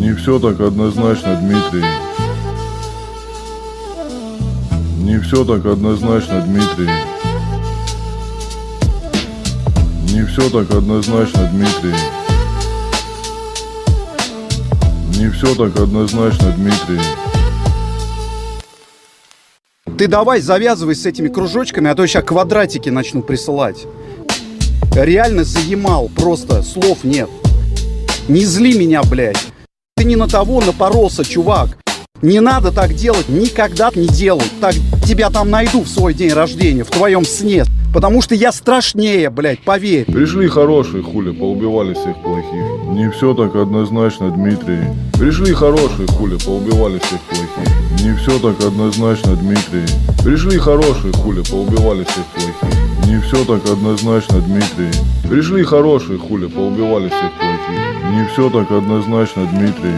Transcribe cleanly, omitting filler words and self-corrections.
Не все так однозначно, Дмитрий. Не все так однозначно, Дмитрий. Не все так однозначно, Дмитрий. Не все так однозначно, Дмитрий. Ты давай завязывай с этими кружочками, а то сейчас квадратики начну присылать. Реально заемал, просто слов нет. Не зли меня, блядь. Ты не на того напоролся, чувак. Не надо так делать, никогда не делай. Так тебя там найду в свой день рождения, в твоем сне. Потому что я страшнее, блядь, поверь. Пришли хорошие, хули, поубивали всех плохих. Не все так однозначно, Дмитрий. Пришли хорошие, хули, поубивали всех плохих. Не все так однозначно, Дмитрий. Пришли хорошие, хули, поубивали всех плохих. Не все так однозначно, Дмитрий. Пришли хорошие, хули, поубивали всех плохих. Не все так однозначно, Дмитрий.